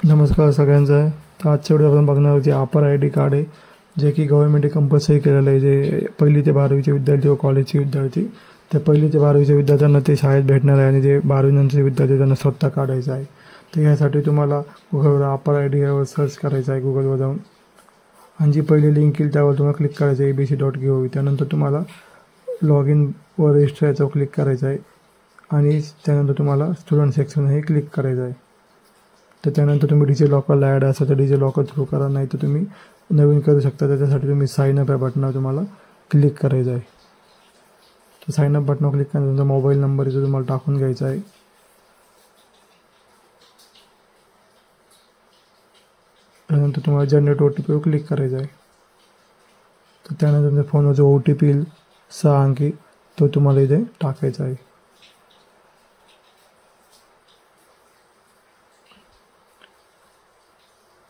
नमस्कार सगळ्यांचा. तर आजच्या व्हिडिओ आपण बघणार आहोत जे अपर आय डी कार्ड आहे, जे की गव्हर्नमेंटने कंपल्सरी केलेलं आहे. जे 1ली ते 12वीचे विद्यार्थी व कॉलेजचे विद्यार्थी, तर 1ली ते 12वीच्या विद्यार्थ्यांना ते शाळेत भेटणार आहे आणि जे 12वी नंतरचे विद्यार्थी त्यांना स्वतः काढायचं आहे. तर यासाठी तुम्हाला गुगलवर अपर आय डी यावर सर्च करायचं आहे गुगलवर जाऊन, आणि जी पहिली लिंक येईल त्यावर तुम्हाला क्लिक करायचं आहे abc.gov. त्यानंतर तुम्हाला लॉग इन व रजिस्टर याच्यावर क्लिक करायचं आहे आणि त्यानंतर तुम्हाला स्टुडंट सेक्शन हे क्लिक करायचं आहे. तर त्यानंतर तुम्ही डिजिलॉकरला ॲड असाल तर डिजिलॉकर थ्रू करा, नाही तर तुम्ही नवीन करू शकता. त्याच्यासाठी तुम्ही साइन अप या बटनावर तुम्हाला क्लिक करायचं आहे. तर साइन अप बटनावर क्लिक केल्यानंतर तुमचा मोबाईल नंबर इथं तुम्हाला टाकून घ्यायचा आहे. त्यानंतर तुम्हाला जनरेट OTPवर क्लिक करायचं आहे. तर त्यानंतर तुमच्या फोनवर जो OTP येईल 6 अंकी तो तुम्हाला इथे टाकायचा आहे.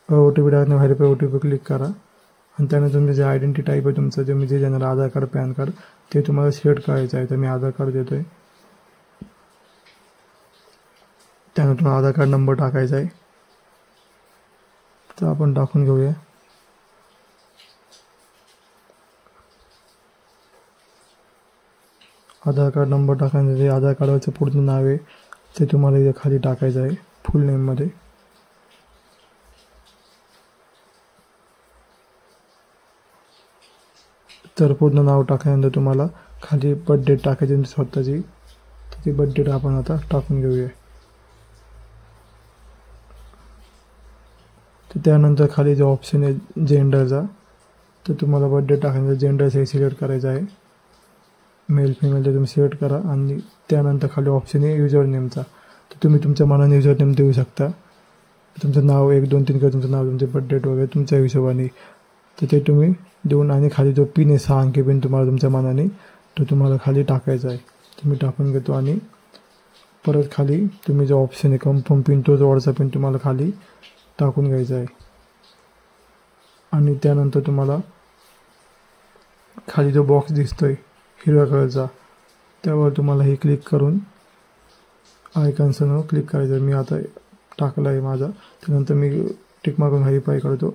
OTP टाकण्यावर व्हेरीफाय OTP क्लिक करा आणि त्यानंतर तुमचं जे आयडेंटिटी टाईप आहे तुमचं, जे म्हणजे जनरल आधार कार्ड, पॅन कार्ड, ते तुम्हाला सिलेक्ट करायचं आहे. तर मी आधार कार्ड देतो आहे. त्यानंतर तुम्हाला आधार कार्ड नंबर टाकायचा आहे. तर आपण टाकून घेऊया. आधार कार्ड नंबर टाकायचं, जे आधार कार्डवरचं पूर्ण नाव आहे ते तुम्हाला इथे खाली टाकायचं आहे फुल नेममध्ये. तर पूर्ण नाव टाकल्यानंतर तुम्हाला खाली बर्थ डेट टाकायची स्वतःची. तर ती बर्थ डेट आपण आता टाकून घेऊया. तर त्यानंतर खाली जो ऑप्शन आहे जेंडरचा, तर तुम्हाला बर्थ डेट टाकायचं, जेंडरचं हे सिलेक्ट करायचं आहे. मेल फिमेल ते तुम्ही सिलेक्ट करा आणि त्यानंतर खाली ऑप्शन आहे युजर नेमचा. तर तुम्ही तुमच्या मनाने युजर नेम देऊ शकता. तुमचं नाव 1 2 3 किंवा तुमचं नाव, तुमचे बर्थ डेट वगैरे तुमच्या हिशोबाने, तर ते तुम्ही देऊन, आणि खाली जो पिन आहे 6 अंकी पिन तुम्हाला तुमच्या मनाने तो तुम्हाला खाली टाकायचा आहे. तुम्ही टाकून घेतो आणि परत खाली तुम्ही जो ऑप्शन आहे कन्फर्म पिन, तो जवळचा पिन तुम्हाला खाली टाकून घ्यायचा आहे. आणि त्यानंतर तुम्हाला खाली जो बॉक्स दिसतोय हिरव्या कलरचा, त्यावर तुम्हाला हे क्लिक करून आय कन्सर्नवर क्लिक करायचं. मी आता टाकला आहे माझा. त्यानंतर मी टिक मारून व्हेरीफाय करतो.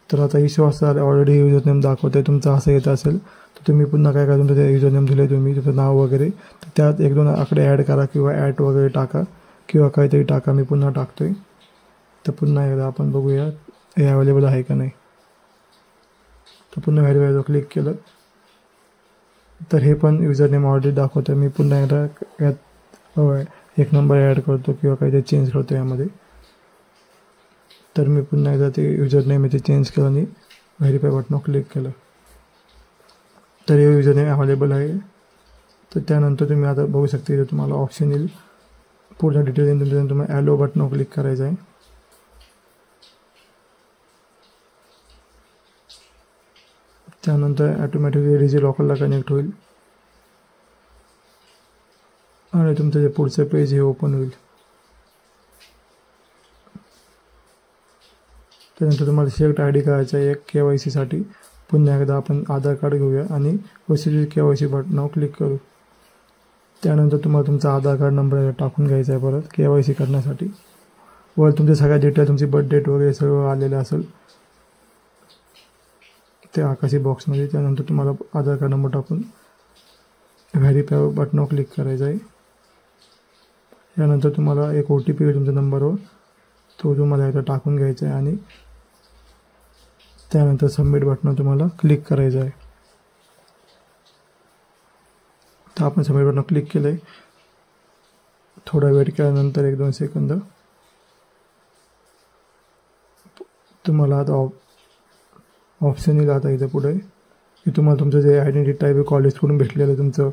तर आता इश्यू असा ऑलरेडी युजर नेम दाखवत आहे. तुमचं असं येत असेल तर तुम्ही पुन्हा काय करा, तुमचं ते युजर नेम दिले तुम्ही, तुमचं नाव वगैरे, तर त्यात 1 2 आकडे ॲड करा किंवा ॲट वगैरे टाका किंवा काहीतरी टाका. मी पुन्हा टाकतो आहे. तर पुन्हा एकदा आपण बघूया हे अवेलेबल आहे का नाही. तर पुन्हा व्हेरीफायवर क्लिक केलं तर हे पण युजर नेम ऑलरेडी दाखवतं. मी पुन्हा एकदा यात 1 नंबर ॲड करतो किंवा काहीतरी चेंज करतो यामध्ये. तर मी पुन्हा एकदा ते युजर नेम इथे चेंज केलं आणि व्हेरीफाय बटनावर क्लिक केलं. तर हे युजर नेम अवेलेबल आहे. तर त्यानंतर तुम्ही आता बघू शकता इथे तुम्हाला ऑप्शन येईल पूर्ण डिटेल येईल. तुमच्या तुम्हाला ॲलो बटनावर क्लिक करायचं आहे. त्यानंतर ॲटोमॅटिकली डिजिलॉकरला कनेक्ट होईल आणि तुमचं जे पुढचं पेज हे ओपन होईल. त्यानंतर तुम्हाला सिलेक्ट आय डी करायचा आहे एक KYCसाठी. पुन्हा एकदा आपण आधार कार्ड घेऊया आणि प्रोसिजर KYC बटनावर क्लिक करू. त्यानंतर तुम्हाला तुमचा आधार कार्ड नंबर टाकून घ्यायचा आहे परत KYC करण्यासाठी. वर तुमच्या सगळ्या डिटेल, तुमची बर्थ डेट वगैरे सगळं आलेलं असेल त्या आकाशी बॉक्समध्ये. त्यानंतर तुम्हाला आधार कार्ड नंबर टाकून व्हेरीफाय बटनावर क्लिक करायचं आहे. त्यानंतर तुम्हाला एक OTP येईल तुमच्या नंबरवर, तो तुम्हाला इथं टाकून घ्यायचा आहे आणि त्यानंतर सबमिट बटनावर तुम्हाला क्लिक करायचं आहे. तर आपण सबमिट बटनावर क्लिक केलं आहे. थोडा वेट केल्यानंतर 1 2 सेकंद तुम्हाला आता ऑप्शन येईल आता इथं पुढे, की तुम्हाला तुमचं जे आयडेंटिटी टाईप आहे कॉलेजकडून भेटलेलं तुमचं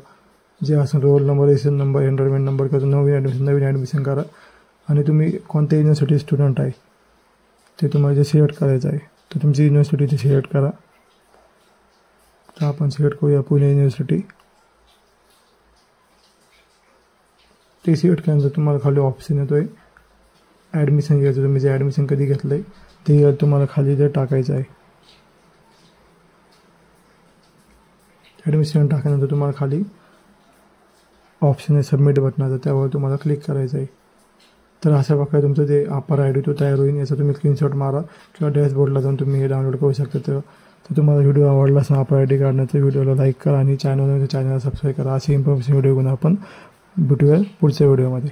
जे असं roll number, registration number, enrolment number किंवा नवीन ॲडमिशन करा आणि तुम्ही कोणत्या युनिव्हर्सिटी स्टुडंट आहे ते तुम्हाला जे सिलेक्ट करायचं आहे. तर तुमची युनिव्हर्सिटी ते सिलेक्ट करा. तर आपण सिलेक्ट करूया पुणे युनिव्हर्सिटी. ते सिलेक्ट केल्यानंतर तुम्हाला खाली ऑप्शन येतो आहे ॲडमिशन घ्यायचं. तुम्ही जे ॲडमिशन कधी घेतलं आहे ते तुम्हाला खाली ते टाकायचं आहे. ॲडमिशन टाकल्यानंतर तुम्हाला खाली ऑप्शन आहे सबमिट बटनाचा, त्यावर तुम्हाला क्लिक करायचं आहे. तर अशा प्रकारे तुमचं ते अपर आय डी तो तयार होईल. याचा तुम्ही स्क्रीनशॉट मारा किंवा डॅशबोर्डला जाऊन तुम्ही हे डाउनलोड करू शकता. तर तुम्हाला व्हिडिओ आवडला असेल अपर आय डी काढण्याचा, व्हिडिओला लाईक करा आणि चॅनलला सबस्क्राईब करा. अशी इन्फॉर्मेशन व्हिडिओ घेऊन आपण भेटूया पुढच्या व्हिडिओमध्ये.